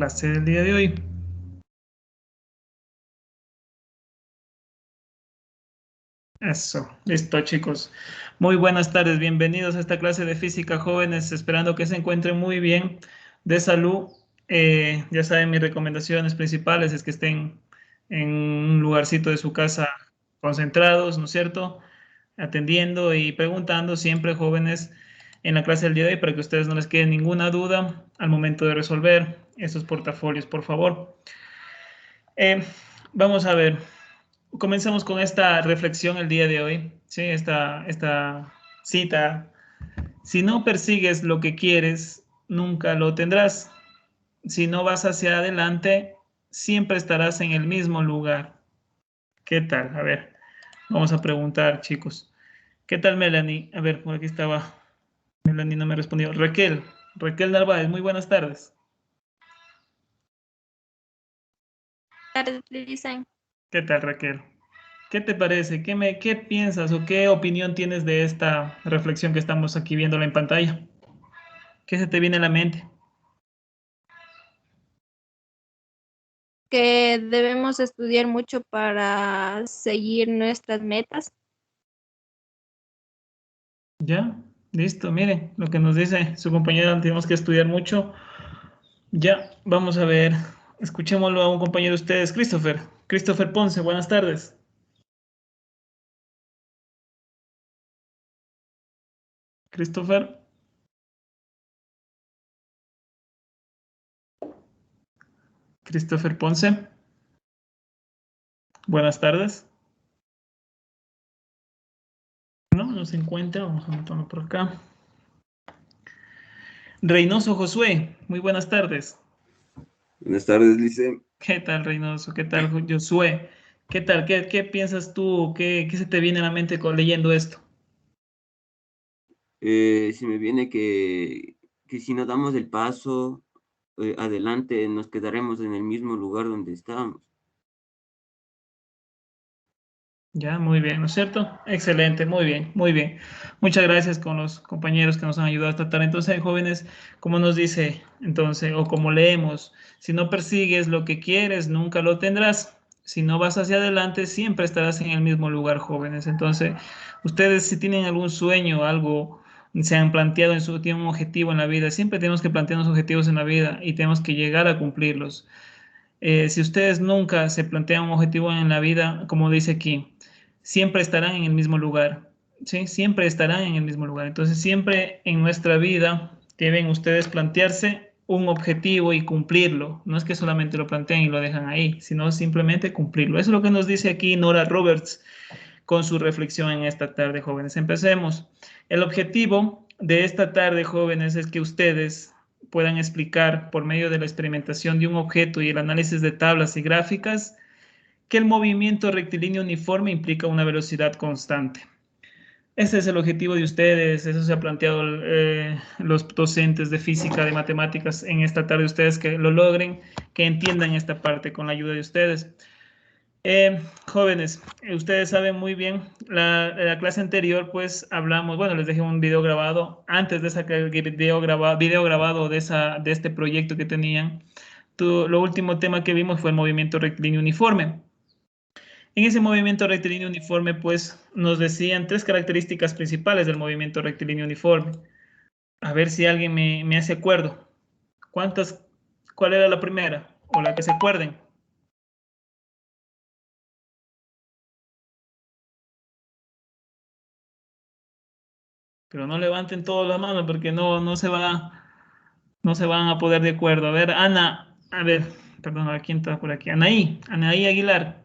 clase del día de hoy. Eso, listo chicos. Muy buenas tardes, bienvenidos a esta clase de física jóvenes, esperando que se encuentren muy bien de salud. Ya saben, mis recomendaciones principales es que estén en un lugarcito de su casa concentrados, ¿no es cierto? Atendiendo y preguntando siempre jóvenes en la clase del día de hoy para que ustedes no les quede ninguna duda al momento de resolver estos portafolios, por favor. Eh, Vamos a ver. Comenzamos con esta reflexión el día de hoy, ¿sí? Esta cita. Si no persigues lo que quieres, nunca lo tendrás. Si no vas hacia adelante, siempre estarás en el mismo lugar. ¿Qué tal? A ver, vamos a preguntar, chicos. ¿Qué tal, Melanie? A ver, por aquí estaba. Melanie no me respondió. Raquel Narváez, muy buenas tardes. Tardes, dicen. ¿Qué tal, Raquel? ¿Qué te parece? ¿Qué piensas o qué opinión tienes de esta reflexión que estamos aquí viendo en pantalla? ¿Qué se te viene a la mente? Que debemos estudiar mucho para seguir nuestras metas. Ya, listo, mire lo que nos dice su compañera, tenemos que estudiar mucho. Ya, vamos a ver, escuchémoslo a un compañero de ustedes, Christopher. Christopher Ponce, buenas tardes. Christopher, Christopher Ponce, buenas tardes. No se encuentra, vamos a anotarlo por acá. Reynoso Josué, muy buenas tardes. Buenas tardes, Lice. ¿Qué tal, Reynoso? ¿Qué tal, Josué? ¿Qué tal? ¿Qué piensas tú? ¿Qué se te viene a la mente leyendo esto? Se me viene que si no damos el paso adelante, nos quedaremos en el mismo lugar donde estábamos. Ya, muy bien, ¿no es cierto? Excelente, muy bien, muy bien. Muchas gracias con los compañeros que nos han ayudado a tratar. Entonces, jóvenes, como nos dice, entonces, o como leemos, si no persigues lo que quieres, nunca lo tendrás. Si no vas hacia adelante, siempre estarás en el mismo lugar, jóvenes. Entonces, ustedes si tienen algún sueño, algo, se han planteado tienen un objetivo en la vida, siempre tenemos que plantearnos objetivos en la vida y tenemos que llegar a cumplirlos. Si ustedes nunca se plantean un objetivo en la vida, como dice aquí, siempre estarán en el mismo lugar, ¿sí? Siempre estarán en el mismo lugar. Entonces, siempre en nuestra vida deben ustedes plantearse un objetivo y cumplirlo. No es que solamente lo planteen y lo dejan ahí, sino simplemente cumplirlo. Eso es lo que nos dice aquí Nora Roberts con su reflexión en esta tarde, jóvenes. Empecemos. El objetivo de esta tarde, jóvenes, es que ustedes puedan explicar por medio de la experimentación de un objeto y el análisis de tablas y gráficas que el movimiento rectilíneo uniforme implica una velocidad constante. Ese es el objetivo de ustedes, eso se ha planteado los docentes de física, de matemáticas en esta tarde, ustedes que lo logren, que entiendan esta parte con la ayuda de ustedes. Jóvenes, ustedes saben muy bien, la clase anterior pues hablamos, bueno, les dejé un video grabado, antes de sacar el video grabado de este proyecto que tenían, lo último tema que vimos fue el movimiento rectilíneo uniforme. En ese movimiento rectilíneo uniforme pues nos decían tres características principales del movimiento rectilíneo uniforme. A ver si alguien me hace acuerdo. ¿Cuántas, cuál era la primera? O la que se acuerden. Pero no levanten todas las manos porque no se van a poder de acuerdo. A ver, Ana, a ver, perdón, ¿a quién está por aquí? Anaí Aguilar.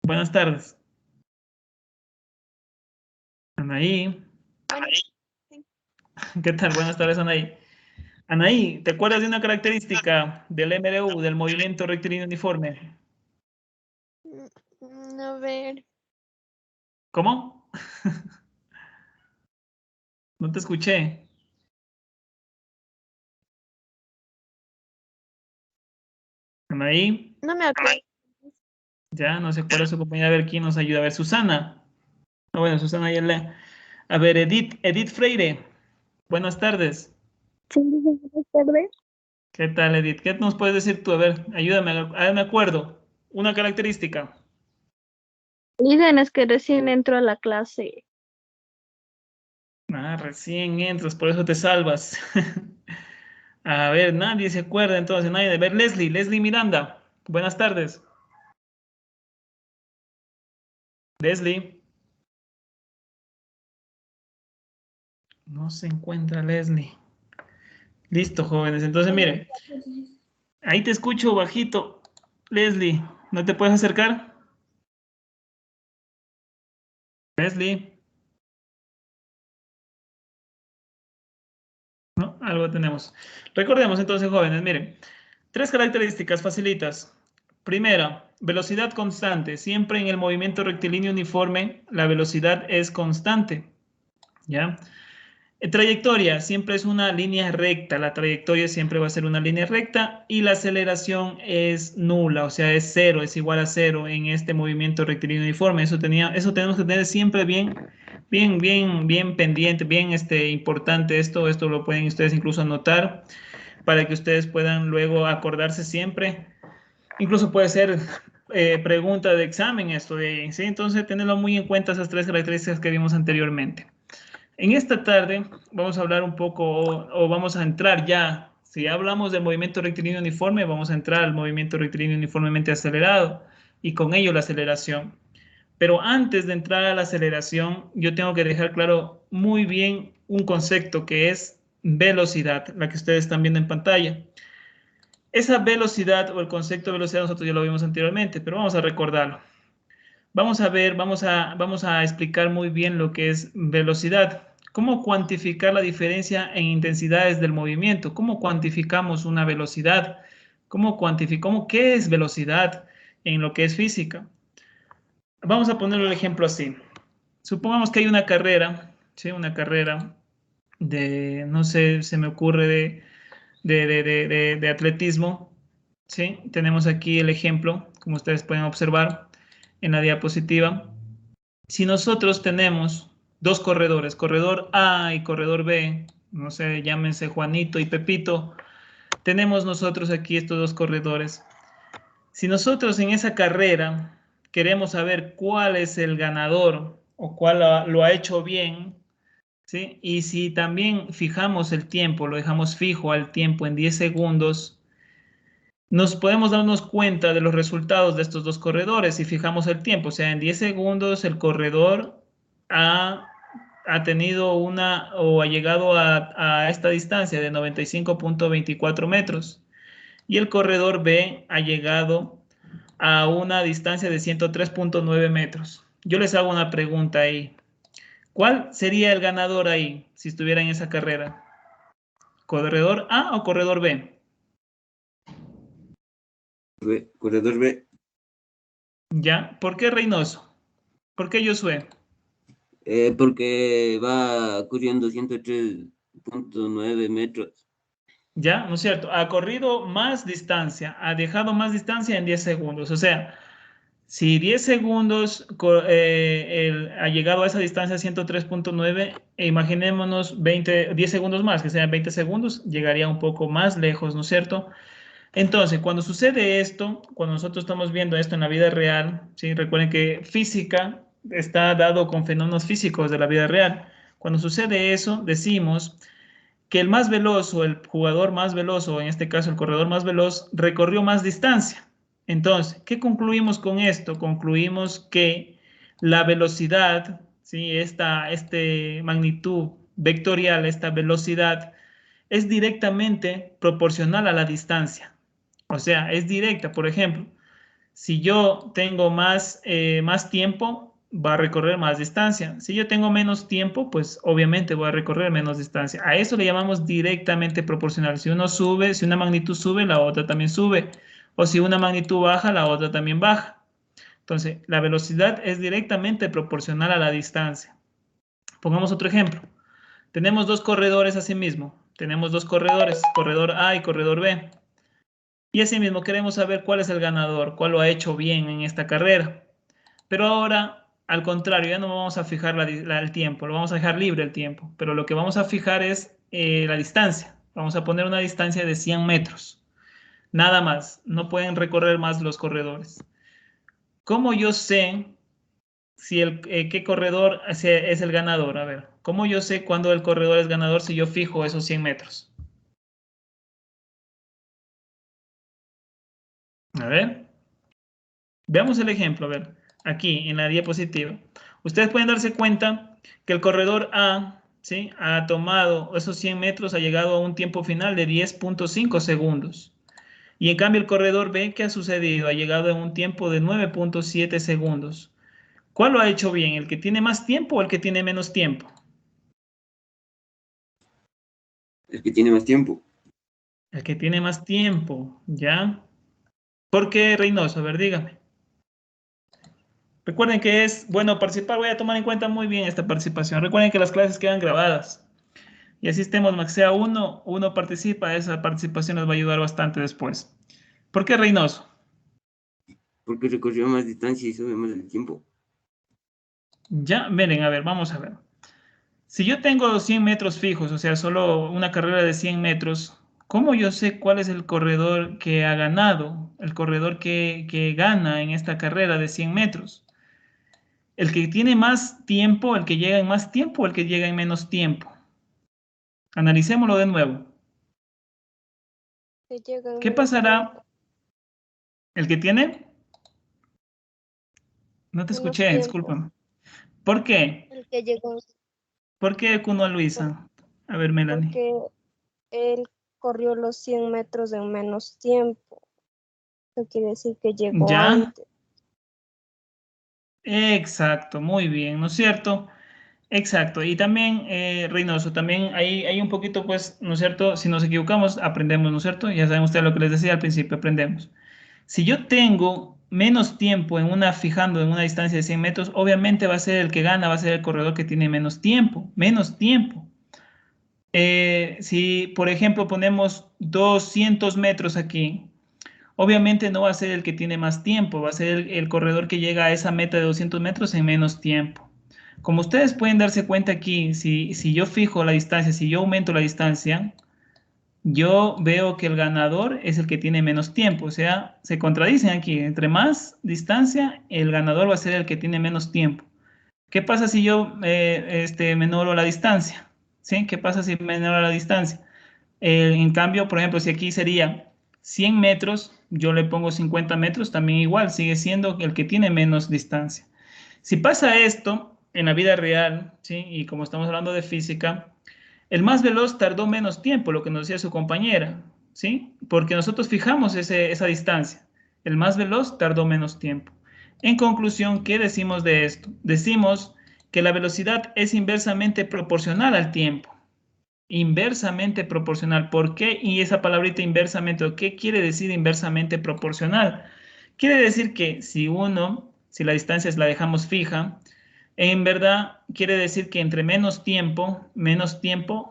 Buenas tardes. Anaí, ¿qué tal? Buenas tardes, Anaí. Anaí, ¿te acuerdas de una característica del MRU, del movimiento rectilíneo uniforme? A ver, ¿Cómo? No te escuché. Anaí, no me acuerdo. ya no se acuerda su compañera. A ver quién nos ayuda. A ver, Susana. Ah, bueno, Susana ya le. A ver, Edith Freire. Buenas tardes. Sí, buenas tardes. ¿Qué tal, Edith? ¿Qué nos puedes decir tú? A ver, ayúdame, a ver, me acuerdo. Una característica. Dicen es que recién entró a la clase. Ah, recién entras, por eso te salvas. A ver, nadie se acuerda entonces, nadie. A ver, Leslie Miranda. Buenas tardes. Leslie. No se encuentra Leslie. Listo, jóvenes. Entonces, miren, ahí te escucho bajito. Leslie, ¿no te puedes acercar? Leslie. ¿No? Algo tenemos. Recordemos entonces, jóvenes, miren, tres características facilitas. Primera, velocidad constante. Siempre en el movimiento rectilíneo uniforme, la velocidad es constante. ¿Ya? Trayectoria, siempre es una línea recta, la trayectoria siempre va a ser una línea recta y la aceleración es nula, o sea, es cero, es igual a cero en este movimiento rectilíneo uniforme. Eso tenemos que tener siempre bien pendiente, bien importante esto lo pueden ustedes incluso anotar para que ustedes puedan luego acordarse siempre. Incluso puede ser pregunta de examen esto ¿sí? Entonces, tenerlo muy en cuenta esas tres características que vimos anteriormente. En esta tarde vamos a hablar un poco o vamos a entrar ya, si ya hablamos del movimiento rectilíneo uniforme, vamos a entrar al movimiento rectilíneo uniformemente acelerado y con ello la aceleración. Pero antes de entrar a la aceleración, yo tengo que dejar claro muy bien un concepto que es velocidad, la que ustedes están viendo en pantalla. Esa velocidad o el concepto de velocidad nosotros ya lo vimos anteriormente, pero vamos a recordarlo. Vamos a ver, vamos a explicar muy bien lo que es velocidad. ¿Cómo cuantificar la diferencia en intensidades del movimiento? ¿Cómo cuantificamos una velocidad? ¿Cómo cuantificamos qué es velocidad en lo que es física? Vamos a poner el ejemplo así. Supongamos que hay una carrera, ¿sí? Una carrera de, no sé, se me ocurre de atletismo, ¿sí? Tenemos aquí el ejemplo, como ustedes pueden observar en la diapositiva. Si nosotros tenemos dos corredores, corredor A y corredor B, no sé, llámense Juanito y Pepito, tenemos nosotros aquí estos dos corredores. Si nosotros en esa carrera queremos saber cuál es el ganador o cuál lo ha hecho bien, ¿sí? Y si también fijamos el tiempo, lo dejamos fijo al tiempo en 10 segundos, nos podemos darnos cuenta de los resultados de estos dos corredores si fijamos el tiempo. O sea, en 10 segundos el corredor ha tenido una o ha llegado a esta distancia de 95.24 metros y el corredor B ha llegado a una distancia de 103.9 metros. Yo les hago una pregunta ahí. ¿Cuál sería el ganador ahí si estuviera en esa carrera? ¿Corredor A o corredor B? Corredor B. ¿Ya? ¿Por qué Reynoso? ¿Por qué Josué? Porque va corriendo 103.9 metros. ¿Ya? ¿No es cierto? Ha corrido más distancia, ha dejado más distancia en 10 segundos. O sea, si 10 segundos ha llegado a esa distancia 103.9, imaginémonos 10 segundos más, que sean 20 segundos, llegaría un poco más lejos, ¿no es cierto? Entonces, cuando sucede esto, cuando nosotros estamos viendo esto en la vida real, ¿sí? Recuerden que física está dado con fenómenos físicos de la vida real. Cuando sucede eso, decimos que el más veloz o el jugador más veloz, o en este caso el corredor más veloz, recorrió más distancia. Entonces, ¿qué concluimos con esto? Concluimos que la velocidad, ¿sí? Este magnitud vectorial, esta velocidad, es directamente proporcional a la distancia. O sea, es directa. Por ejemplo, si yo tengo más tiempo, va a recorrer más distancia. Si yo tengo menos tiempo, pues obviamente voy a recorrer menos distancia. A eso le llamamos directamente proporcional. Si uno sube, si una magnitud sube, la otra también sube. O si una magnitud baja, la otra también baja. Entonces, la velocidad es directamente proporcional a la distancia. Pongamos otro ejemplo. Tenemos dos corredores asimismo. Tenemos dos corredores, corredor A y corredor B. Y asimismo queremos saber cuál es el ganador, cuál lo ha hecho bien en esta carrera. Pero ahora, al contrario, ya no vamos a fijar el tiempo, lo vamos a dejar libre el tiempo, pero lo que vamos a fijar es la distancia. Vamos a poner una distancia de 100 metros. Nada más, no pueden recorrer más los corredores. ¿Cómo yo sé si qué corredor es el ganador? A ver, ¿cómo yo sé cuándo el corredor es ganador si yo fijo esos 100 metros? A ver, veamos el ejemplo. A ver, aquí en la diapositiva. Ustedes pueden darse cuenta que el corredor A, ¿sí?, ha tomado esos 100 metros, ha llegado a un tiempo final de 10.5 segundos. Y en cambio el corredor B, ¿qué ha sucedido? Ha llegado a un tiempo de 9.7 segundos. ¿Cuál lo ha hecho bien? ¿El que tiene más tiempo o el que tiene menos tiempo? El que tiene más tiempo. El que tiene más tiempo, ¿ya? ¿Por qué, Reynoso? A ver, dígame. Recuerden que es bueno participar. Voy a tomar en cuenta muy bien esta participación. Recuerden que las clases quedan grabadas. Y así estemos, max sea uno participa. Esa participación nos va a ayudar bastante después. ¿Por qué, Reynoso? Porque recorrió más distancia y sube más el tiempo. Ya, miren, a ver, vamos a ver. Si yo tengo 100 metros fijos, o sea, solo una carrera de 100 metros, ¿cómo yo sé cuál es el corredor que ha ganado? El corredor que gana en esta carrera de 100 metros. ¿El que tiene más tiempo, el que llega en más tiempo o el que llega en menos tiempo? Analicémoslo de nuevo. Que llega en ¿Qué menos pasará? tiempo. ¿El que tiene? No te Menos escuché, tiempo. discúlpame. ¿Por qué? El que llegó, ¿Por qué, Kuno por- Luisa? A ver, Melanie. porque él corrió los 100 metros en menos tiempo. Eso quiere decir que llegó ¿Ya? antes. Exacto, muy bien, ¿no es cierto? Exacto, y también, Reynoso, también hay un poquito, pues, ¿no es cierto? Si nos equivocamos, aprendemos, ¿no es cierto? Ya saben ustedes lo que les decía al principio, aprendemos. Si yo tengo menos tiempo fijando en una distancia de 100 metros, obviamente va a ser el que gana, va a ser el corredor que tiene menos tiempo, menos tiempo. Si, por ejemplo, ponemos 200 metros aquí, obviamente no va a ser el que tiene más tiempo, va a ser el corredor que llega a esa meta de 200 metros en menos tiempo. Como ustedes pueden darse cuenta aquí, si yo fijo la distancia, si yo aumento la distancia, yo veo que el ganador es el que tiene menos tiempo. O sea, se contradicen aquí. Entre más distancia, el ganador va a ser el que tiene menos tiempo. ¿Qué pasa si yo menoro la distancia? ¿Sí? ¿Qué pasa si menoro la distancia? En cambio, por ejemplo, si aquí sería 100 metros, yo le pongo 50 metros, también igual, sigue siendo el que tiene menos distancia. Si pasa esto en la vida real, ¿sí?, y como estamos hablando de física, el más veloz tardó menos tiempo, lo que nos decía su compañera, ¿sí? Porque nosotros fijamos esa distancia. El más veloz tardó menos tiempo. En conclusión, ¿qué decimos de esto? Decimos que la velocidad es inversamente proporcional al tiempo. Inversamente proporcional. ¿Por qué? Y esa palabrita inversamente, ¿qué quiere decir inversamente proporcional? Quiere decir que si la distancia la dejamos fija, en verdad quiere decir que entre menos tiempo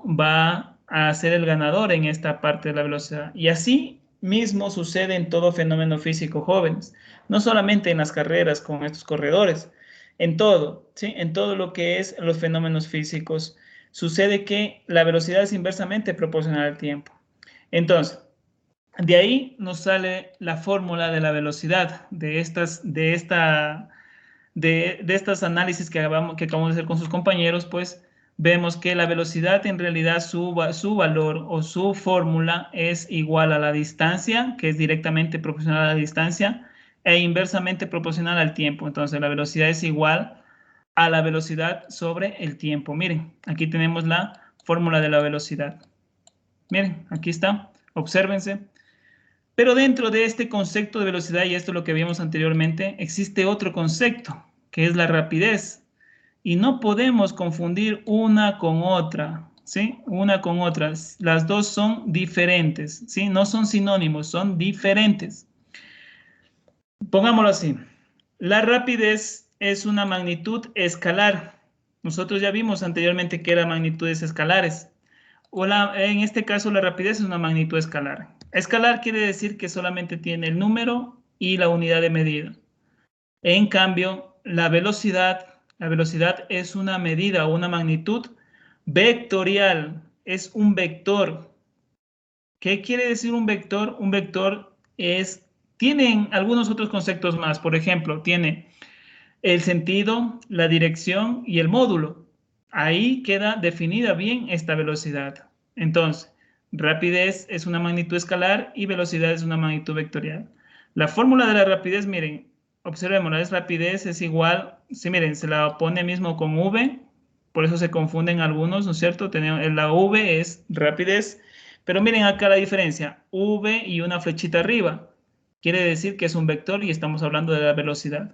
va a ser el ganador en esta parte de la velocidad. Y así mismo sucede en todo fenómeno físico, jóvenes. No solamente en las carreras con estos corredores, en todo, ¿sí? En todo lo que es los fenómenos físicos sucede que la velocidad es inversamente proporcional al tiempo. Entonces, de ahí nos sale la fórmula de la velocidad de estas análisis que acabamos de hacer con sus compañeros, pues vemos que la velocidad en realidad su valor o su fórmula es igual a la distancia, que es directamente proporcional a la distancia, e inversamente proporcional al tiempo. Entonces la velocidad es igual a la velocidad sobre el tiempo. Miren, aquí tenemos la fórmula de la velocidad. Miren, aquí está, obsérvense. Pero dentro de este concepto de velocidad, y esto es lo que vimos anteriormente, existe otro concepto, que es la rapidez. Y no podemos confundir una con otra, ¿sí? Una con otra. Las dos son diferentes, ¿sí? No son sinónimos, son diferentes. Pongámoslo así. La rapidez es una magnitud escalar. Nosotros ya vimos anteriormente que eran magnitudes escalares. En este caso, la rapidez es una magnitud escalar. Escalar quiere decir que solamente tiene el número y la unidad de medida. En cambio, la velocidad es una medida o una magnitud vectorial, es un vector. ¿Qué quiere decir un vector? Un vector tiene algunos otros conceptos más. Por ejemplo, tiene el sentido, la dirección y el módulo. Ahí queda definida bien esta velocidad. Entonces, rapidez es una magnitud escalar y velocidad es una magnitud vectorial. La fórmula de la rapidez, miren, observemos, la rapidez es igual, sí, miren, se la pone mismo con V, por eso se confunden algunos, ¿no es cierto? La V es rapidez, pero miren acá la diferencia, V y una flechita arriba. Quiere decir que es un vector y estamos hablando de la velocidad.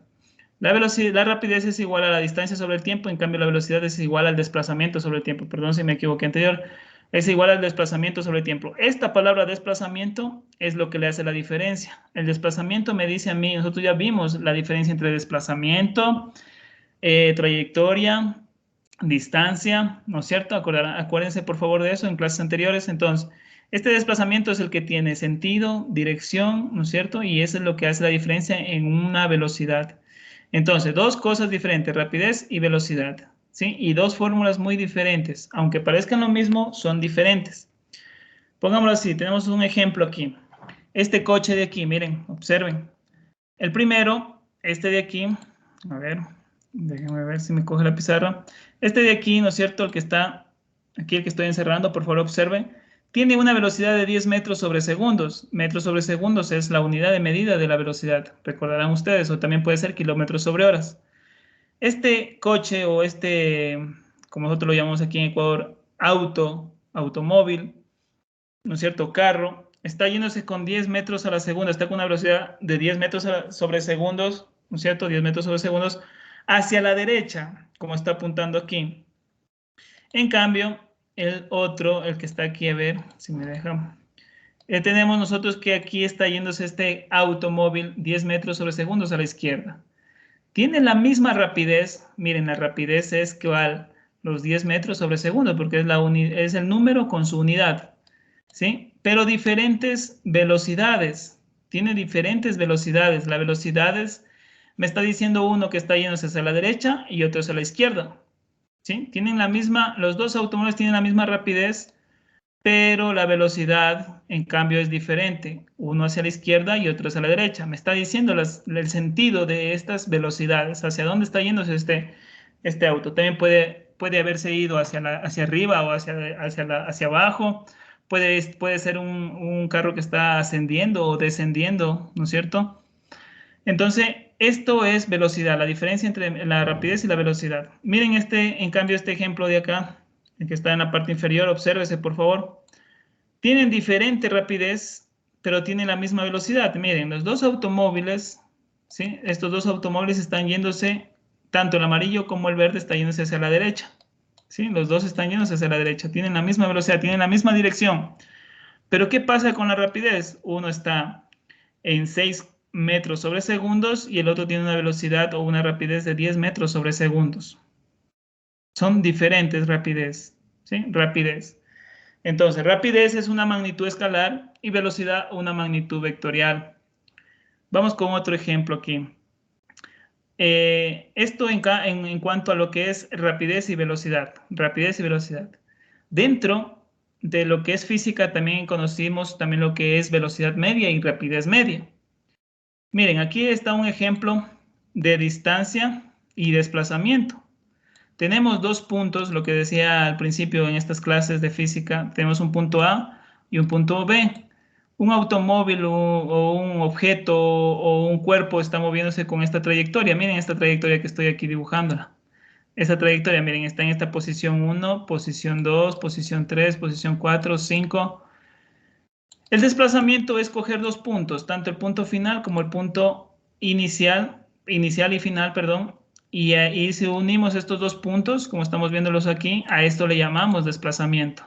La rapidez es igual a la distancia sobre el tiempo, en cambio la velocidad es igual al desplazamiento sobre el tiempo. Perdón si me equivoqué anterior. Es igual al desplazamiento sobre el tiempo. Esta palabra desplazamiento es lo que le hace la diferencia. El desplazamiento me dice a mí, nosotros ya vimos la diferencia entre desplazamiento, trayectoria, distancia, ¿no es cierto? Acuérdense por favor de eso en clases anteriores. Entonces, este desplazamiento es el que tiene sentido, dirección, ¿no es cierto? Y eso es lo que hace la diferencia en una velocidad. Entonces, dos cosas diferentes, rapidez y velocidad, ¿sí? Y dos fórmulas muy diferentes. Aunque parezcan lo mismo, son diferentes. Pongámoslo así, tenemos un ejemplo aquí. Este coche de aquí, miren, observen. El primero, este de aquí, a ver, déjenme ver si me coge la pizarra. Este de aquí, ¿no es cierto? El que está aquí, el que estoy encerrando, por favor observen. Tiene una velocidad de 10 metros sobre segundos. Metros sobre segundos es la unidad de medida de la velocidad. Recordarán ustedes, o también puede ser kilómetros sobre horas. Este coche o como nosotros lo llamamos aquí en Ecuador, automóvil, ¿no es cierto? Carro, está yéndose con 10 metros a la segunda, está con una velocidad de 10 metros sobre segundos, ¿no es cierto? 10 metros sobre segundos hacia la derecha, como está apuntando aquí. En cambio, el otro, el que está aquí, a ver si me deja. Tenemos nosotros que aquí está yéndose este automóvil 10 metros sobre segundos a la izquierda. Tiene la misma rapidez, miren, la rapidez es igual los 10 metros sobre segundo, porque es el número con su unidad, ¿sí? Pero diferentes velocidades, tiene diferentes velocidades. La velocidad me está diciendo uno que está yéndose hacia la derecha y otro hacia la izquierda, ¿sí? Los dos automóviles tienen la misma rapidez, pero la velocidad, en cambio, es diferente. Uno hacia la izquierda y otro hacia la derecha. Me está diciendo el sentido de estas velocidades, hacia dónde está yéndose este auto. También puede haberse ido hacia arriba o hacia abajo. Puede ser un carro que está ascendiendo o descendiendo, ¿no es cierto? Entonces, esto es velocidad, la diferencia entre la rapidez y la velocidad. Miren en cambio, este ejemplo de acá, el que está en la parte inferior, obsérvese por favor. Tienen diferente rapidez, pero tienen la misma velocidad. Miren, los dos automóviles, ¿sí? Estos dos automóviles están yéndose, tanto el amarillo como el verde está yéndose hacia la derecha, ¿sí? Los dos están yéndose hacia la derecha, tienen la misma velocidad, tienen la misma dirección. Pero ¿qué pasa con la rapidez? Uno está en 6 metros sobre segundos y el otro tiene una velocidad o una rapidez de 10 metros sobre segundos. Son diferentes rapidez, ¿sí? Rapidez. Entonces, rapidez es una magnitud escalar y velocidad una magnitud vectorial. Vamos con otro ejemplo aquí. Esto en cuanto a lo que es rapidez y velocidad. Rapidez y velocidad. Dentro de lo que es física también conocimos también lo que es velocidad media y rapidez media. Miren, aquí está un ejemplo de distancia y desplazamiento. Tenemos dos puntos, lo que decía al principio en estas clases de física, tenemos un punto A y un punto B. Un automóvil o un objeto o un cuerpo está moviéndose con esta trayectoria. Miren esta trayectoria que estoy aquí dibujándola. Esta trayectoria, miren, está en esta posición 1, posición 2, posición 3, posición 4, 5. El desplazamiento es coger dos puntos, tanto el punto final como el punto inicial y final, perdón, y si unimos estos dos puntos, como estamos viéndolos aquí, a esto le llamamos desplazamiento.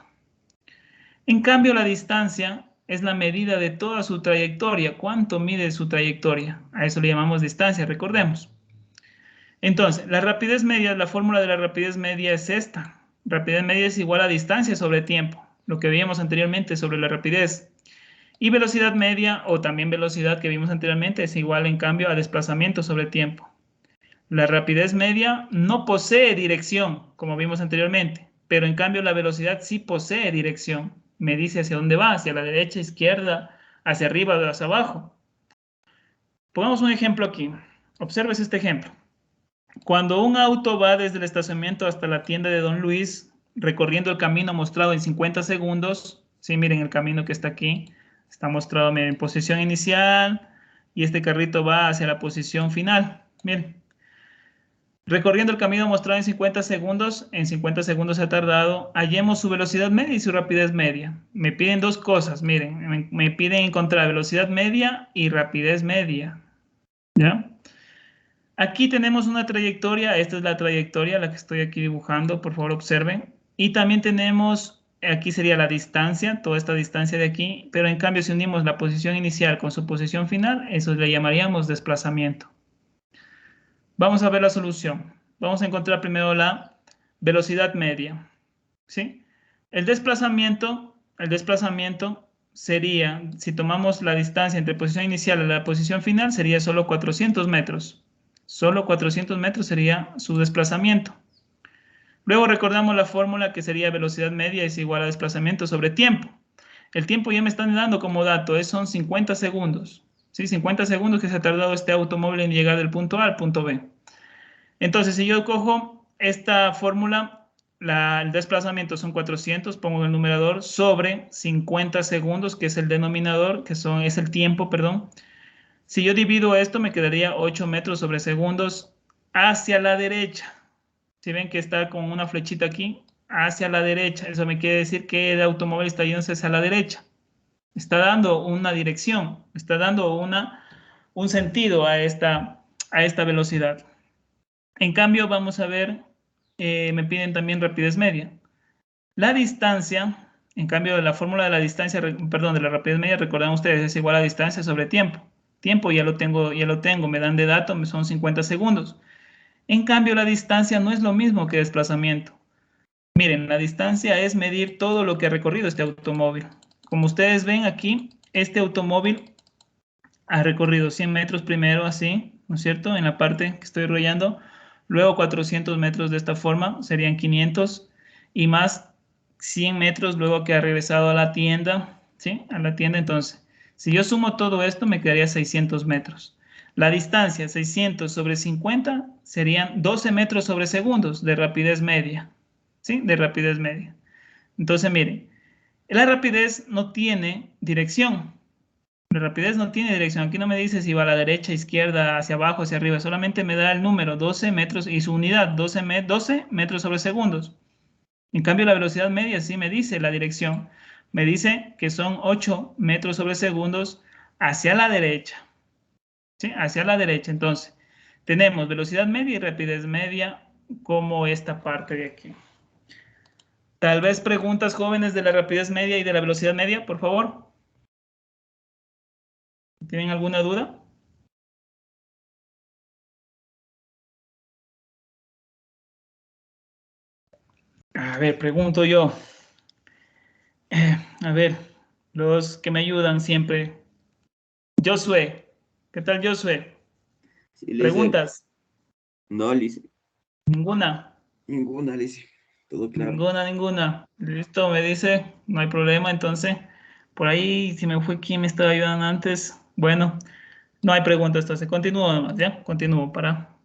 En cambio, la distancia es la medida de toda su trayectoria. ¿Cuánto mide su trayectoria? A eso le llamamos distancia, recordemos. Entonces, la fórmula de la rapidez media es esta. Rapidez media es igual a distancia sobre tiempo, lo que veíamos anteriormente sobre la rapidez. Y velocidad media, o también velocidad que vimos anteriormente, es igual en cambio a desplazamiento sobre tiempo. La rapidez media no posee dirección, como vimos anteriormente, pero en cambio la velocidad sí posee dirección. me dice hacia dónde va, hacia la derecha, izquierda, hacia arriba o hacia abajo. Pongamos un ejemplo aquí. Observes este ejemplo. Cuando un auto va desde el estacionamiento hasta la tienda de Don Luis, recorriendo el camino mostrado en 50 segundos, sí, miren el camino que está aquí, está mostrado en posición inicial y este carrito va hacia la posición final. Miren, recorriendo el camino mostrado en 50 segundos ha tardado, hallemos su velocidad media y su rapidez media. Me piden dos cosas, miren, me piden encontrar velocidad media y rapidez media, ¿ya? Aquí tenemos una trayectoria, esta es la trayectoria, la que estoy aquí dibujando, por favor observen. Y también tenemos, aquí sería la distancia, toda esta distancia de aquí, pero en cambio si unimos la posición inicial con su posición final, eso le llamaríamos desplazamiento. Vamos a ver la solución. Vamos a encontrar primero la velocidad media, ¿sí? El desplazamiento sería, si tomamos la distancia entre posición inicial y la posición final, sería solo 400 metros. Solo 400 metros sería su desplazamiento. Luego recordamos la fórmula que sería velocidad media es igual a desplazamiento sobre tiempo. El tiempo ya me están dando como dato, son 50 segundos. ¿Sí? 50 segundos que se ha tardado este automóvil en llegar del punto A al punto B. Entonces, si yo cojo esta fórmula, el desplazamiento son 400, pongo en el numerador, sobre 50 segundos, que es el denominador, es el tiempo, perdón. Si yo divido esto, me quedaría 8 metros sobre segundos hacia la derecha. Si ven que está con una flechita aquí, hacia la derecha. Eso me quiere decir que el automóvil está yéndose hacia la derecha. Está dando una dirección, está dando un sentido a esta velocidad. En cambio, vamos a ver, me piden también rapidez media. La distancia, en cambio, la fórmula de la distancia, perdón, de la rapidez media, recordan ustedes, es igual a distancia sobre tiempo. Tiempo ya lo tengo, me dan de dato, son 50 segundos. En cambio, la distancia no es lo mismo que desplazamiento. Miren, la distancia es medir todo lo que ha recorrido este automóvil. Como ustedes ven aquí, este automóvil ha recorrido 100 metros primero, así, ¿no es cierto? En la parte que estoy enrollando. Luego 400 metros de esta forma, serían 500. Y más 100 metros luego que ha regresado a la tienda, ¿sí? A la tienda, entonces, si yo sumo todo esto, me quedaría 600 metros. La distancia, 600 sobre 50, serían 12 metros sobre segundos de rapidez media, ¿sí? De rapidez media. Entonces, miren, la rapidez no tiene dirección. La rapidez no tiene dirección. Aquí no me dice si va a la derecha, izquierda, hacia abajo, hacia arriba. Solamente me da el número, 12 metros y su unidad, 12 metros sobre segundos. En cambio, la velocidad media sí me dice la dirección. Me dice que son 8 metros sobre segundos hacia la derecha. ¿Sí? Hacia la derecha. Entonces, tenemos velocidad media y rapidez media como esta parte de aquí. Tal vez preguntas, jóvenes, de la rapidez media y de la velocidad media, por favor. ¿Tienen alguna duda? A ver, pregunto yo. A ver, los que me ayudan siempre. Josué, ¿qué tal, Josué? Sí, Lice. ¿Preguntas? No, Lice. ¿Ninguna? Ninguna, Lice. Todo claro. Ninguna. Listo, me dice, no hay problema. Entonces, por ahí, si me fue quien me estaba ayudando antes, bueno, no hay preguntas. Entonces, continúo nomás, ¿ya? Continúo para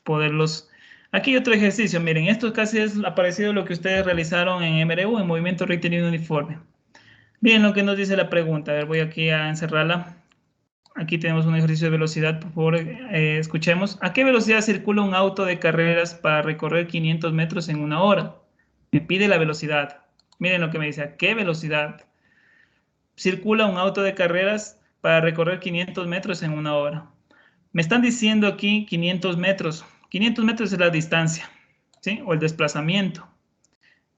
poderlos... Aquí hay otro ejercicio, miren, esto casi es parecido a lo que ustedes realizaron en MRU, en Movimiento Rectilíneo Uniforme. Miren lo que nos dice la pregunta. A ver, voy aquí a encerrarla. Aquí tenemos un ejercicio de velocidad, por favor, escuchemos. ¿A qué velocidad circula un auto de carreras para recorrer 500 metros en una hora? Me pide la velocidad. Miren lo que me dice, ¿a qué velocidad circula un auto de carreras para recorrer 500 metros en una hora? Me están diciendo aquí 500 metros. 500 metros es la distancia, ¿sí? O el desplazamiento.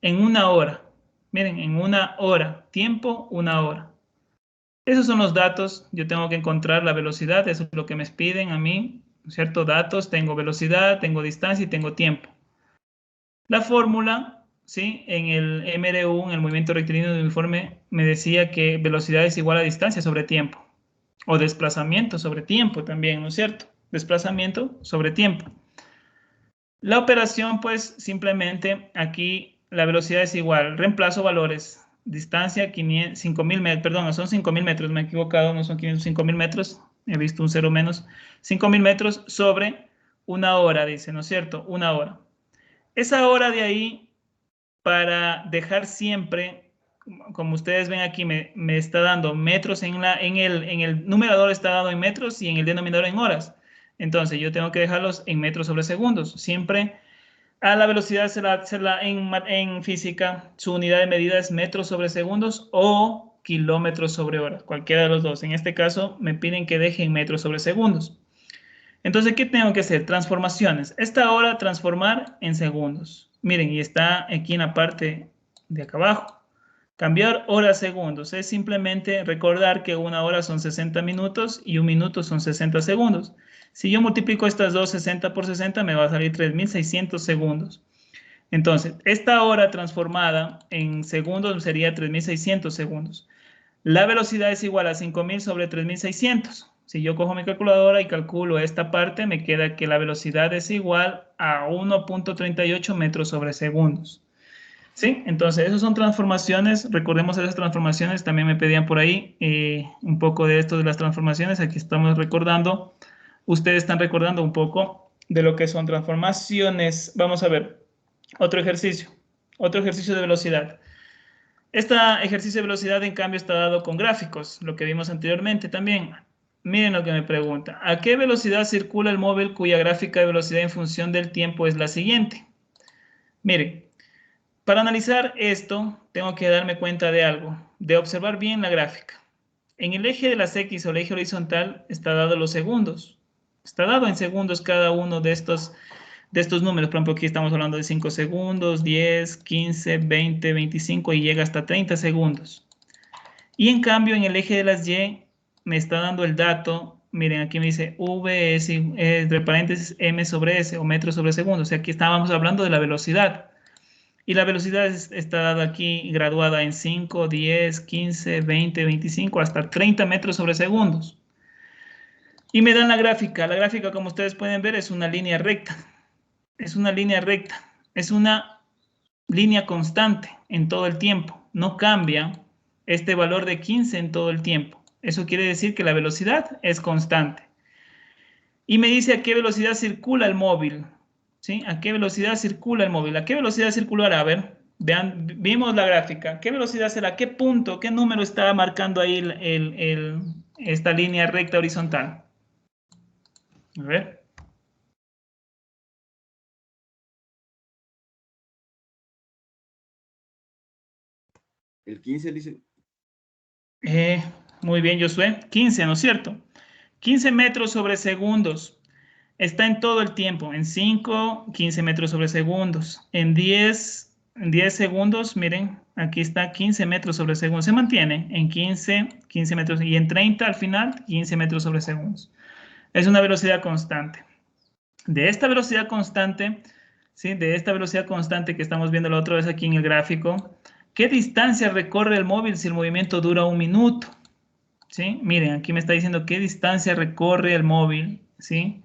En una hora. Miren, en una hora. Tiempo, una hora. Esos son los datos. Yo tengo que encontrar la velocidad. Eso es lo que me piden a mí, ¿cierto? Datos. Tengo velocidad, tengo distancia y tengo tiempo. La fórmula, ¿sí? En el MRU, en el movimiento rectilíneo de uniforme, me decía que velocidad es igual a distancia sobre tiempo. O desplazamiento sobre tiempo también, ¿no es cierto? Desplazamiento sobre tiempo. La operación, pues, simplemente aquí la velocidad es igual. Reemplazo valores. distancia 5.000 metros, perdón, son 5.000 metros, me he equivocado, no son 5.000 metros, he visto un cero menos, 5.000 metros sobre una hora, dice, ¿no es cierto? Una hora. Esa hora de ahí, para dejar siempre, como ustedes ven aquí, me está dando metros en el numerador está dado en metros y en el denominador en horas. Entonces, yo tengo que dejarlos en metros sobre segundos. Siempre a la velocidad en física, su unidad de medida es metros sobre segundos o kilómetros sobre hora, cualquiera de los dos. En este caso, me piden que deje en metros sobre segundos. Entonces, ¿qué tengo que hacer? Transformaciones. Esta hora transformar en segundos. Miren, y está aquí en la parte de acá abajo. Cambiar hora a segundos. Es simplemente recordar que una hora son 60 minutos y un minuto son 60 segundos. Si yo multiplico estas dos, 60 por 60, me va a salir 3.600 segundos. Entonces, esta hora transformada en segundos sería 3.600 segundos. La velocidad es igual a 5.000 sobre 3.600. Si yo cojo mi calculadora y calculo esta parte, me queda que la velocidad es igual a 1.38 metros sobre segundos. ¿Sí? Entonces, esas son transformaciones. Recordemos esas transformaciones. También me pedían por ahí un poco de esto de las transformaciones. Aquí estamos recordando. Ustedes están recordando un poco de lo que son transformaciones. Vamos a ver. Otro ejercicio de velocidad. Este ejercicio de velocidad, en cambio, está dado con gráficos, lo que vimos anteriormente también. Miren lo que me pregunta. ¿A qué velocidad circula el móvil cuya gráfica de velocidad en función del tiempo es la siguiente? Miren, para analizar esto, tengo que darme cuenta de algo, de observar bien la gráfica. En el eje de las X o el eje horizontal está dado los segundos. Está dado en segundos cada uno de estos números. Por ejemplo, aquí estamos hablando de 5 segundos, 10, 15, 20, 25 y llega hasta 30 segundos. Y en cambio, en el eje de las Y me está dando el dato. Miren, aquí me dice V es entre paréntesis M sobre S o metros sobre segundo. O sea, aquí estábamos hablando de la velocidad. Y la velocidad está dada aquí graduada en 5, 10, 15, 20, 25, hasta 30 metros sobre segundos. Y me dan la gráfica. La gráfica, como ustedes pueden ver, es una línea recta. Es una línea recta. Es una línea constante en todo el tiempo. No cambia este valor de 15 en todo el tiempo. Eso quiere decir que la velocidad es constante. Y me dice a qué velocidad circula el móvil. ¿Sí? ¿A qué velocidad circula el móvil? ¿A qué velocidad circulará? A ver, vean, vimos la gráfica. ¿Qué velocidad será? ¿Qué punto? ¿Qué número está marcando ahí esta línea recta horizontal? A ver. El 15 dice. Muy bien, Josué. 15, ¿no es cierto? 15 metros sobre segundos. Está en todo el tiempo. En 5, 15 metros sobre segundos. En 10 segundos, miren, aquí está 15 metros sobre segundos. Se mantiene en 15 metros. Y en 30 al final, 15 metros sobre segundos. Es una velocidad constante. De esta velocidad constante, ¿sí? De esta velocidad constante que estamos viendo la otra vez aquí en el gráfico, ¿qué distancia recorre el móvil si el movimiento dura 1 minuto? ¿Sí? Miren, aquí me está diciendo qué distancia recorre el móvil, ¿sí?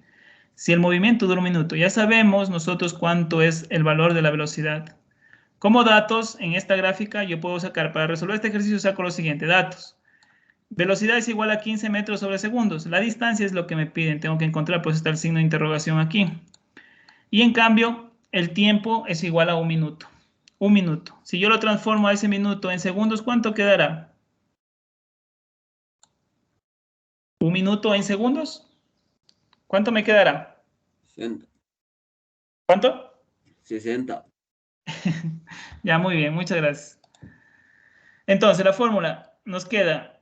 Si el movimiento dura 1 minuto. Ya sabemos nosotros cuánto es el valor de la velocidad. Como datos, en esta gráfica yo puedo sacar, para resolver este ejercicio saco lo siguiente, datos. Velocidad es igual a 15 metros sobre segundos. La distancia es lo que me piden, tengo que encontrar, pues está el signo de interrogación aquí. Y en cambio, el tiempo es igual a 1 minuto. 1 minuto. Si yo lo transformo a ese minuto en segundos, ¿cuánto quedará? 1 minuto en segundos. ¿Cuánto me quedará? 60. ¿Cuánto? 60. Ya, muy bien, muchas gracias. Entonces, la fórmula nos queda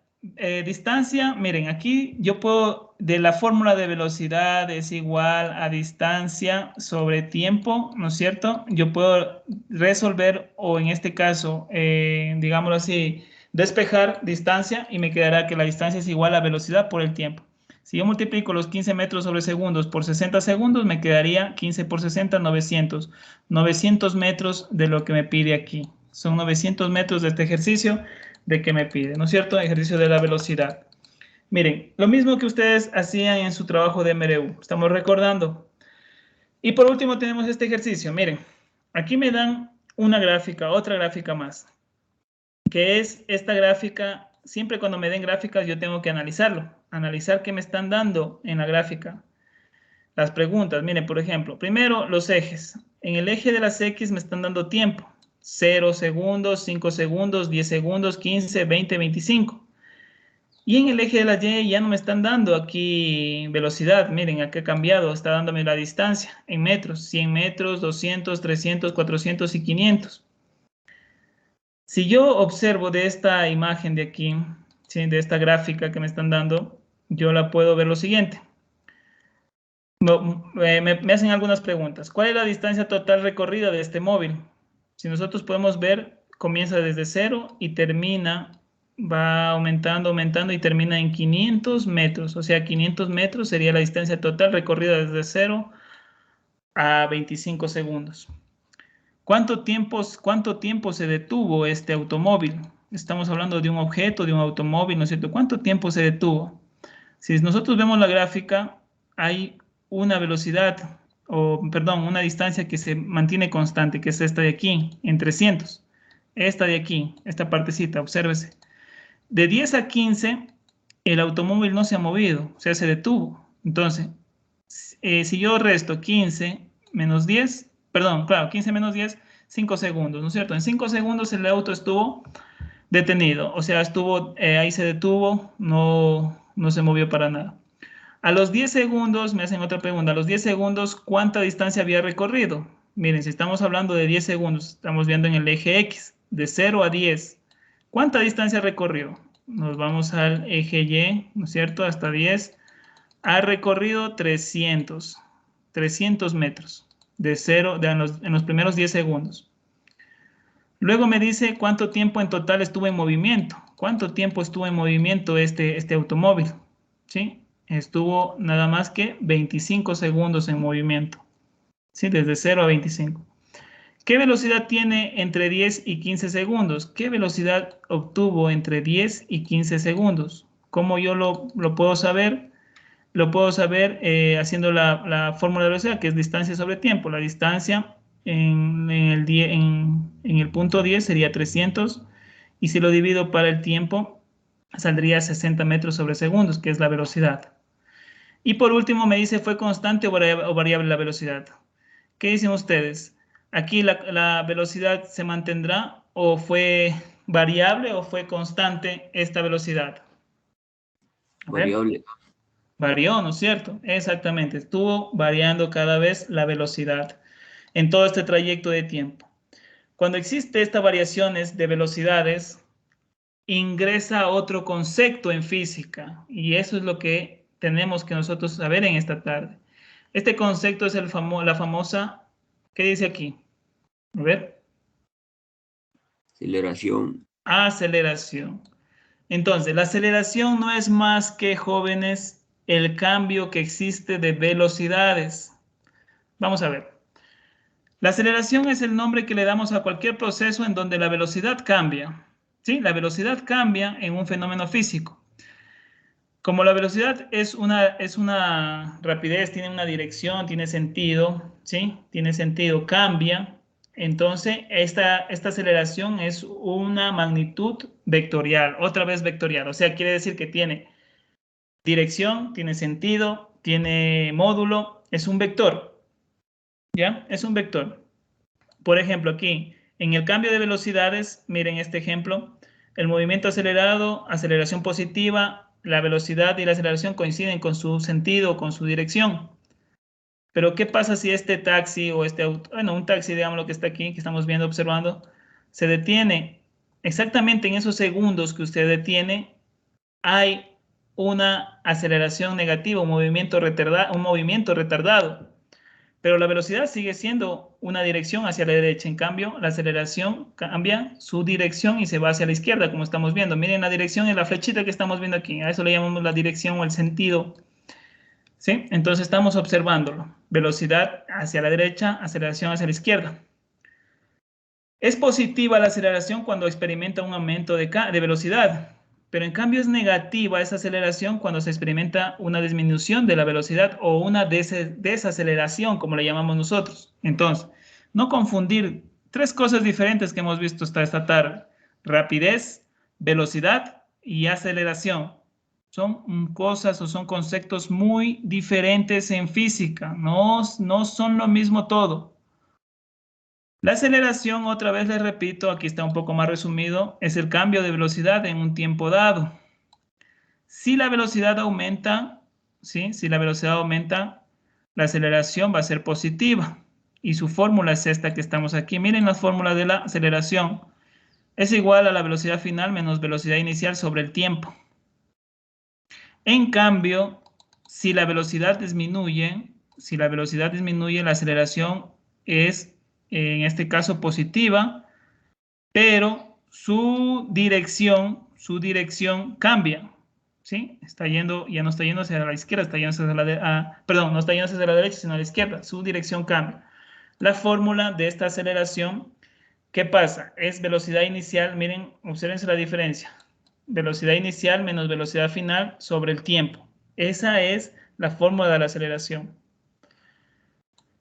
distancia. Miren, aquí yo puedo, de la fórmula de velocidad es igual a distancia sobre tiempo, ¿no es cierto? Yo puedo resolver, o en este caso, digámoslo así, despejar distancia y me quedará que la distancia es igual a velocidad por el tiempo. Si yo multiplico los 15 metros sobre segundos por 60 segundos, me quedaría 15 por 60, 900. 900 metros de lo que me pide aquí. Son 900 metros de este ejercicio de que me pide, ¿no es cierto? Ejercicio de la velocidad. Miren, lo mismo que ustedes hacían en su trabajo de MRU. Estamos recordando. Y por último tenemos este ejercicio. Miren, aquí me dan una gráfica, otra gráfica más. que es esta gráfica. Siempre cuando me den gráficas yo tengo que analizarlo, analizar qué me están dando en la gráfica. Las preguntas, miren, por ejemplo, primero los ejes. En el eje de las X me están dando tiempo. 0 segundos, 5 segundos, 10 segundos, 15, 20, 25. Y en el eje de la Y ya no me están dando aquí velocidad. Miren, aquí ha cambiado. Está dándome la distancia en metros. 100 metros, 200, 300, 400 y 500. Si yo observo de esta imagen de aquí, ¿sí?, de esta gráfica que me están dando, yo la puedo ver lo siguiente. Me hacen algunas preguntas. ¿Cuál es la distancia total recorrida de este móvil? Si nosotros podemos ver, comienza desde 0 y termina, va aumentando, aumentando y termina en 500 metros. O sea, 500 metros sería la distancia total recorrida desde 0 a 25 segundos. ¿Cuánto tiempo se detuvo este automóvil? Estamos hablando de un objeto, de un automóvil, ¿no es cierto? ¿Cuánto tiempo se detuvo? Si nosotros vemos la gráfica, hay una velocidad, una distancia que se mantiene constante, que es esta de aquí, en 300. Esta de aquí, esta partecita, obsérvese. De 10 a 15, el automóvil no se ha movido, o sea, se detuvo. Entonces, si yo resto 15 menos 10, perdón, claro, 15 menos 10, 5 segundos, ¿no es cierto? En 5 segundos el auto estuvo detenido, o sea, ahí se detuvo, no se movió para nada. A los 10 segundos, me hacen otra pregunta, a los 10 segundos, ¿cuánta distancia había recorrido? Miren, si estamos hablando de 10 segundos, estamos viendo en el eje X, de 0 a 10, ¿cuánta distancia recorrió? Nos vamos al eje Y, ¿no es cierto? Hasta 10, ha recorrido 300 metros, de 0, en los primeros 10 segundos. Luego me dice cuánto tiempo en total estuvo en movimiento. ¿Cuánto tiempo estuvo en movimiento este automóvil? ¿Sí? Estuvo nada más que 25 segundos en movimiento. ¿Sí? Desde 0 a 25. ¿Qué velocidad tiene entre 10 y 15 segundos? ¿Qué velocidad obtuvo entre 10 y 15 segundos? ¿Cómo yo lo puedo saber? Lo puedo saber haciendo la fórmula de velocidad, que es distancia sobre tiempo. La distancia en el punto 10 sería 300, y si lo divido para el tiempo, saldría 60 metros sobre segundos, que es la velocidad. Y por último me dice, ¿fue constante o variable la velocidad? ¿Qué dicen ustedes? ¿Aquí la velocidad se mantendrá, o fue variable, o fue constante esta velocidad? A ver. Variable. Varió, ¿no es cierto? Exactamente, estuvo variando cada vez la velocidad en todo este trayecto de tiempo. Cuando existe esta variaciones de velocidades, ingresa otro concepto en física, y eso es lo que tenemos que nosotros saber en esta tarde. Este concepto es la famosa, ¿qué dice aquí? A ver. Aceleración. Aceleración. Entonces, la aceleración no es más que, jóvenes, el cambio que existe de velocidades. Vamos a ver. La aceleración es el nombre que le damos a cualquier proceso en donde la velocidad cambia. ¿Sí? La velocidad cambia en un fenómeno físico. Como la velocidad es una rapidez, tiene una dirección, tiene sentido, ¿sí? Tiene sentido, cambia. Entonces, esta aceleración es una magnitud vectorial, otra vez vectorial. O sea, quiere decir que tiene dirección, tiene sentido, tiene módulo, es un vector. ¿Ya? Es un vector. Por ejemplo, aquí, en el cambio de velocidades, miren este ejemplo, el movimiento acelerado, aceleración positiva, la velocidad y la aceleración coinciden con su sentido, con su dirección. Pero, ¿qué pasa si este taxi o este auto, bueno, un taxi, digamos, lo que está aquí, que estamos viendo, observando, se detiene? Exactamente en esos segundos que usted detiene, hay una aceleración negativa, un movimiento retardado. Pero la velocidad sigue siendo una dirección hacia la derecha. En cambio, la aceleración cambia su dirección y se va hacia la izquierda, como estamos viendo. Miren la dirección y la flechita que estamos viendo aquí. A eso le llamamos la dirección o el sentido. ¿Sí? Entonces estamos observándolo. Velocidad hacia la derecha, aceleración hacia la izquierda. Es positiva la aceleración cuando experimenta un aumento de velocidad, pero en cambio es negativa esa aceleración cuando se experimenta una disminución de la velocidad o una desaceleración, como le llamamos nosotros. Entonces, no confundir tres cosas diferentes que hemos visto hasta esta tarde. Rapidez, velocidad y aceleración. Son cosas o son conceptos muy diferentes en física. No son lo mismo todo. La aceleración, otra vez les repito, aquí está un poco más resumido, es el cambio de velocidad en un tiempo dado. Si la velocidad aumenta, ¿sí? Si la velocidad aumenta, la aceleración va a ser positiva. Y su fórmula es esta que estamos aquí. Miren la fórmula de la aceleración. Es igual a la velocidad final menos velocidad inicial sobre el tiempo. En cambio, si la velocidad disminuye, la aceleración es, en este caso, positiva, pero su dirección cambia, ¿sí? Ya no está yendo hacia la izquierda, está yendo hacia la perdón, no está yendo hacia la derecha, sino a la izquierda. Su dirección cambia. La fórmula de esta aceleración, ¿qué pasa? Es velocidad inicial, miren, observen la diferencia. Velocidad inicial menos velocidad final sobre el tiempo. Esa es la fórmula de la aceleración.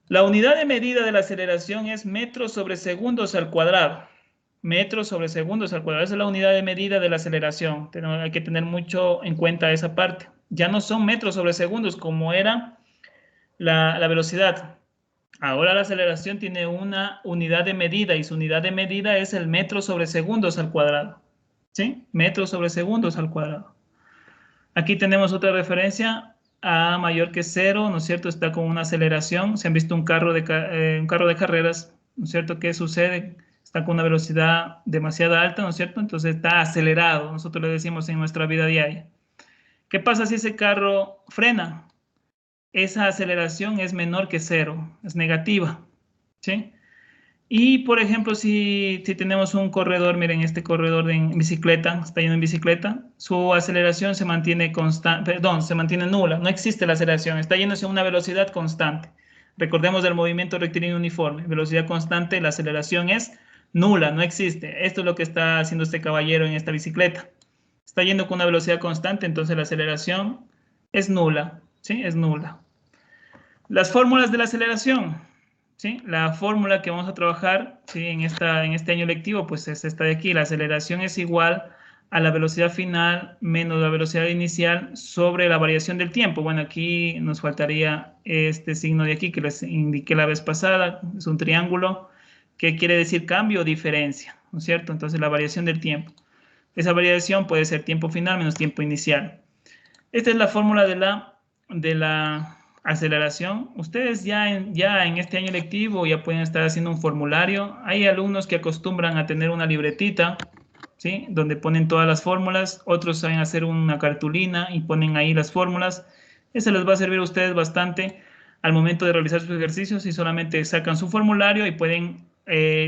La unidad de medida de la aceleración es metros sobre segundos al cuadrado. Metros sobre segundos al cuadrado. Esa es la unidad de medida de la aceleración. Hay que tener mucho en cuenta esa parte. Ya no son metros sobre segundos como era la velocidad. Ahora la aceleración tiene una unidad de medida y su unidad de medida es el metro sobre segundos al cuadrado. ¿Sí? Metros sobre segundos al cuadrado. Aquí tenemos otra referencia. A mayor que 0, ¿no es cierto? Está con una aceleración. Se han visto un carro de carreras, ¿no es cierto? ¿Qué sucede? Está con una velocidad demasiado alta, ¿no es cierto? Entonces está acelerado. Nosotros le decimos en nuestra vida diaria. ¿Qué pasa si ese carro frena? Esa aceleración es menor que 0, es negativa, ¿sí? Y, por ejemplo, si tenemos un corredor, miren, este corredor en bicicleta, está yendo en bicicleta, su aceleración se mantiene constante, perdón, se mantiene nula, no existe la aceleración, está yéndose a una velocidad constante. Recordemos del movimiento rectilíneo uniforme, velocidad constante, la aceleración es nula, no existe. Esto es lo que está haciendo este caballero en esta bicicleta. Está yendo con una velocidad constante, entonces la aceleración es nula, ¿sí? Es nula. Las fórmulas de la aceleración. ¿Sí? La fórmula que vamos a trabajar, ¿sí? en este año lectivo, pues es esta de aquí. La aceleración es igual a la velocidad final menos la velocidad inicial sobre la variación del tiempo. Bueno, aquí nos faltaría este signo de aquí que les indiqué la vez pasada. Es un triángulo que quiere decir cambio o diferencia, ¿no es cierto? Entonces la variación del tiempo. Esa variación puede ser tiempo final menos tiempo inicial. Esta es la fórmula de la aceleración. Ustedes ya en este año lectivo ya pueden estar haciendo un formulario. Hay alumnos que acostumbran a tener una libretita, ¿sí? Donde ponen todas las fórmulas. Otros saben hacer una cartulina y ponen ahí las fórmulas. Eso les va a servir a ustedes bastante al momento de realizar sus ejercicios y solamente sacan su formulario y pueden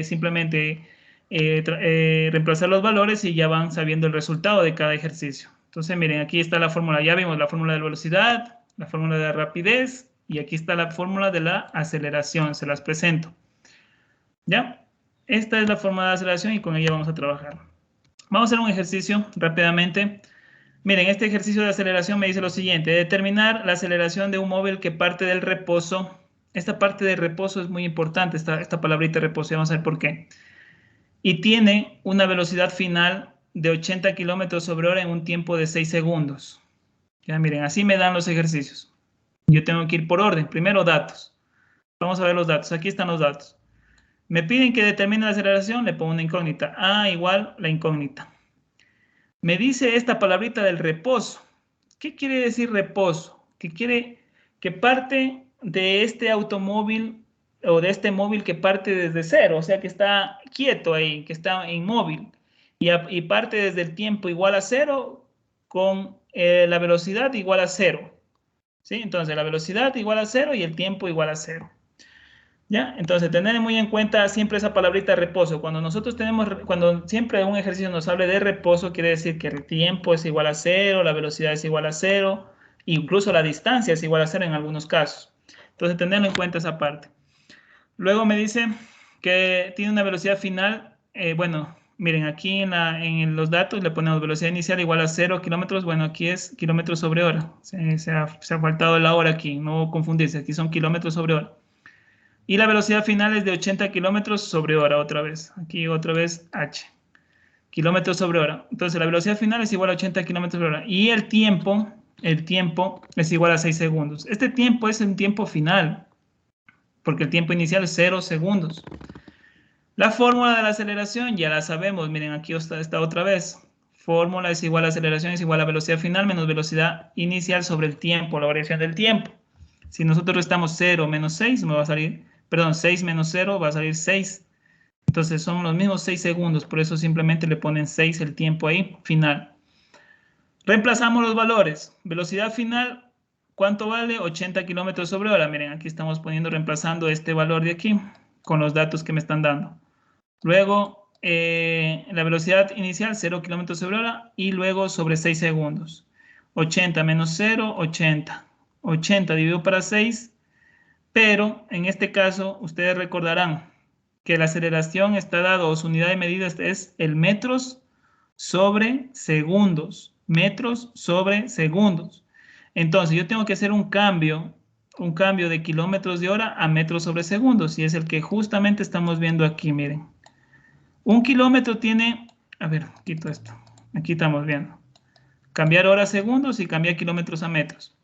simplemente reemplazar los valores y ya van sabiendo el resultado de cada ejercicio. Entonces, miren, aquí está la fórmula. Ya vimos la fórmula de velocidad, la fórmula de la rapidez y aquí está la fórmula de la aceleración. Se las presento. ¿Ya? Esta es la fórmula de aceleración y con ella vamos a trabajar. Vamos a hacer un ejercicio rápidamente. Miren, este ejercicio de aceleración me dice lo siguiente. Determinar la aceleración de un móvil que parte del reposo. Esta parte de reposo es muy importante, esta palabrita reposo. Vamos a ver por qué. Y tiene una velocidad final de 80 kilómetros sobre hora en un tiempo de 6 segundos. Ya miren, así me dan los ejercicios. Yo tengo que ir por orden. Primero, datos. Vamos a ver los datos. Aquí están los datos. Me piden que determine la aceleración, le pongo una incógnita. A igual la incógnita. Me dice esta palabrita del reposo. ¿Qué quiere decir reposo? Que quiere que parte de este automóvil o de este móvil que parte desde cero, o sea que está quieto ahí, que está inmóvil y parte desde el tiempo igual a cero con la velocidad igual a cero. ¿Sí? Entonces la velocidad igual a cero y el tiempo igual a cero. ¿Ya? Entonces, tener muy en cuenta siempre esa palabrita reposo. Cuando siempre un ejercicio nos hable de reposo, quiere decir que el tiempo es igual a cero, la velocidad es igual a cero, incluso la distancia es igual a cero en algunos casos. Entonces, tenerlo en cuenta esa parte. Luego me dice que tiene una velocidad final, bueno, miren, aquí en los datos le ponemos velocidad inicial igual a 0 kilómetros, bueno, aquí es kilómetros sobre hora. Se ha faltado la hora aquí, no confundirse, aquí son kilómetros sobre hora. Y la velocidad final es de 80 kilómetros sobre hora otra vez. Aquí otra vez h. kilómetros sobre hora. Entonces, la velocidad final es igual a 80 kilómetros por hora. Y el tiempo es igual a 6 segundos. Este tiempo es un tiempo final, porque el tiempo inicial es 0 segundos. La fórmula de la aceleración ya la sabemos. Miren, aquí está otra vez. Fórmula es igual a aceleración es igual a velocidad final menos velocidad inicial sobre el tiempo, la variación del tiempo. Si nosotros restamos 0 menos 6, me va a salir, perdón, 6 menos 0 va a salir 6. Entonces son los mismos 6 segundos, por eso simplemente le ponen 6 el tiempo ahí, final. Reemplazamos los valores. Velocidad final, ¿cuánto vale? 80 kilómetros sobre hora. Miren, aquí estamos reemplazando este valor de aquí con los datos que me están dando. Luego, la velocidad inicial, 0 kilómetros sobre hora, y luego sobre 6 segundos. 80 menos 0, 80. 80 dividido para 6, pero en este caso, ustedes recordarán que la aceleración está dado, o su unidad de medida es el metros sobre segundos. Metros sobre segundos. Entonces, yo tengo que hacer un cambio de kilómetros de hora a metros sobre segundos, y es el que justamente estamos viendo aquí, miren. Un kilómetro tiene, a ver, quito esto, aquí estamos viendo, cambiar horas a segundos y cambiar kilómetros a metros.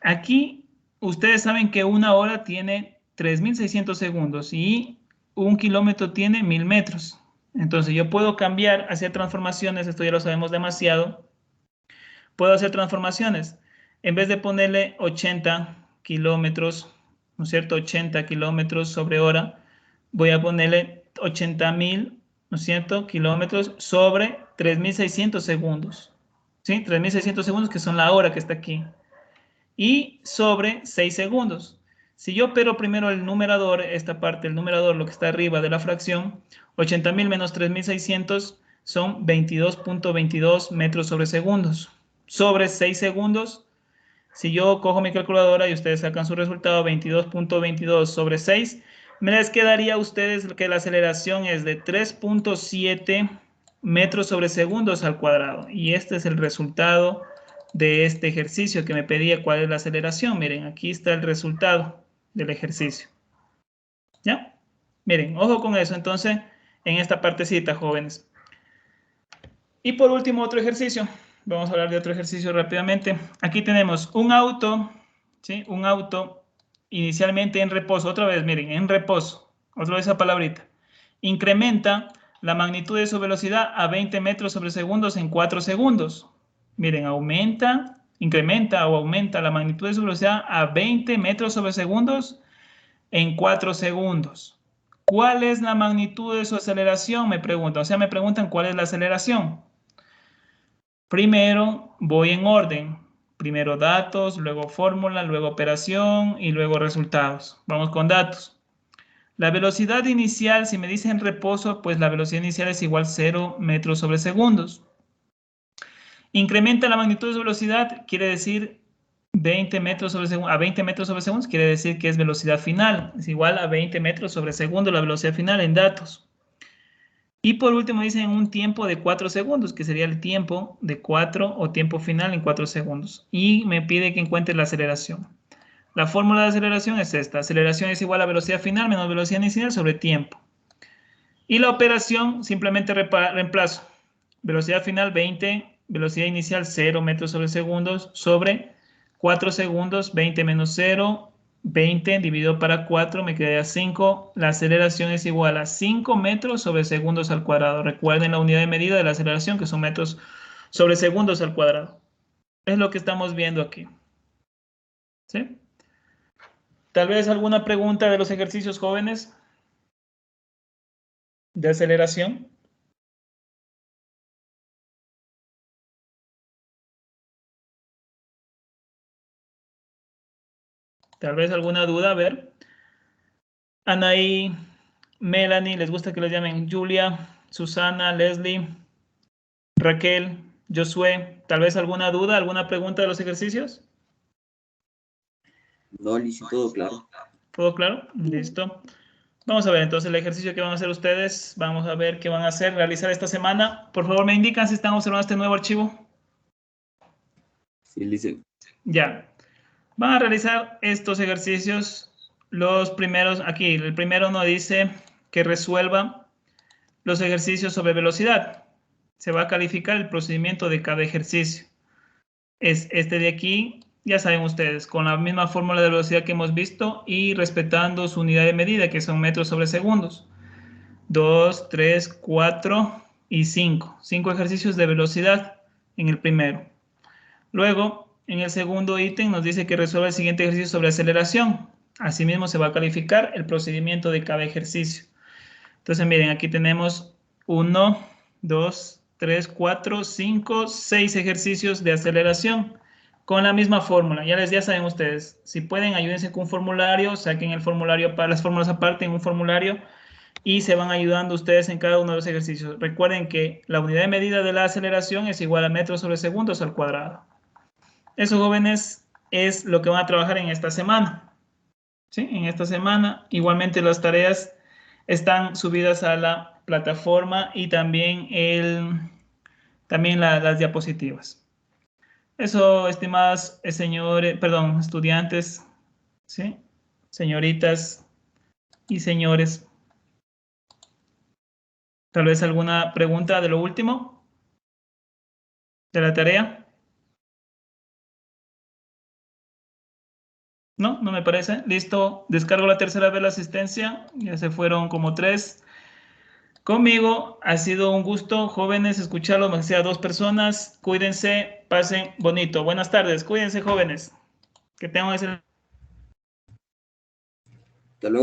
Aquí, ustedes saben que una hora tiene 3.600 segundos y un kilómetro tiene 1.000 metros. Entonces, yo puedo cambiar, hacer transformaciones, esto ya lo sabemos demasiado. Puedo hacer transformaciones. En vez de ponerle 80 kilómetros, ¿no es cierto? 80 kilómetros sobre hora, voy a ponerle 80.000, ¿no es cierto? Kilómetros sobre 3.600 segundos. ¿Sí? 3.600 segundos, que son la hora que está aquí. Y sobre 6 segundos. Si yo opero primero el numerador, esta parte, el numerador, lo que está arriba de la fracción, 80.000 menos 3.600 son 22.22 metros sobre segundos. Sobre 6 segundos, si yo cojo mi calculadora y ustedes sacan su resultado, 22.22 sobre 6, me les quedaría a ustedes que la aceleración es de 3.7 metros sobre segundos al cuadrado. Y este es el resultado de este ejercicio que me pedía cuál es la aceleración. Miren, aquí está el resultado del ejercicio. ¿Ya? Miren, ojo con eso entonces en esta partecita, jóvenes. Y por último, otro ejercicio. Vamos a hablar de otro ejercicio rápidamente. Aquí tenemos un auto, ¿sí? Un auto inicialmente en reposo. Otra vez, miren, en reposo. Otra vez esa palabrita. Incrementa la magnitud de su velocidad a 20 metros sobre segundos en 4 segundos. Miren, incrementa o aumenta la magnitud de su velocidad a 20 metros sobre segundos en 4 segundos. ¿Cuál es la magnitud de su aceleración? Me preguntan. O sea, me preguntan cuál es la aceleración. Primero voy en orden. Primero datos, luego fórmula, luego operación y luego resultados. Vamos con datos. La velocidad inicial, si me dicen reposo, pues la velocidad inicial es igual a 0 metros sobre segundos. Incrementa la magnitud de su velocidad, quiere decir 20 metros sobre segundo, a 20 metros sobre segundos, quiere decir que es velocidad final. Es igual a 20 metros sobre segundo la velocidad final en datos. Y por último dicen un tiempo de 4 segundos, que sería el tiempo de 4 o tiempo final en 4 segundos. Y me pide que encuentre la aceleración. La fórmula de aceleración es esta. Aceleración es igual a velocidad final menos velocidad inicial sobre tiempo. Y la operación simplemente reemplazo. Velocidad final 20, velocidad inicial 0 metros sobre segundos sobre 4 segundos, 20 menos 0, 20 dividido para 4 me queda 5. La aceleración es igual a 5 metros sobre segundos al cuadrado. Recuerden la unidad de medida de la aceleración, que son metros sobre segundos al cuadrado. Es lo que estamos viendo aquí. ¿Sí? Tal vez alguna pregunta de los ejercicios, jóvenes, de aceleración. Tal vez alguna duda, a ver. Anaí, Melanie, les gusta que les llamen Julia, Susana, Leslie, Raquel, Josué. Tal vez alguna duda, alguna pregunta de los ejercicios. No, listo, todo claro. ¿Todo claro? Listo. Vamos a ver entonces el ejercicio que van a hacer ustedes. Vamos a ver qué van a hacer, realizar esta semana. Por favor, me indican si están observando este nuevo archivo. Sí, listo. Ya. Van a realizar estos ejercicios. Los primeros, aquí, el primero nos dice que resuelva los ejercicios sobre velocidad. Se va a calificar el procedimiento de cada ejercicio. Es este de aquí, ya saben ustedes, con la misma fórmula de velocidad que hemos visto y respetando su unidad de medida, que son metros sobre segundos. 2, 3, 4 y 5. 5 ejercicios de velocidad en el primero. Luego, en el segundo ítem nos dice que resuelva el siguiente ejercicio sobre aceleración. Asimismo, se va a calificar el procedimiento de cada ejercicio. Entonces, miren, aquí tenemos 1, 2, 3, 4, 5, 6 ejercicios de aceleración con la misma fórmula. Ya saben ustedes, si pueden, ayúdense con un formulario, saquen el formulario para las fórmulas aparte en un formulario y se van ayudando ustedes en cada uno de los ejercicios. Recuerden que la unidad de medida de la aceleración es igual a metros sobre segundos al cuadrado. Eso, jóvenes, es lo que van a trabajar en esta semana. ¿Sí? En esta semana, igualmente las tareas están subidas a la plataforma y también, las diapositivas. Eso, estimadas estudiantes, ¿sí? Señoritas y señores. Tal vez alguna pregunta de lo último de la tarea. No, no me parece. Listo, descargo la tercera vez la asistencia. Ya se fueron como 3. Conmigo ha sido un gusto, jóvenes, escucharlo, me sea 2 personas. Cuídense, pasen bonito. Buenas tardes, cuídense, jóvenes. Que tengan ese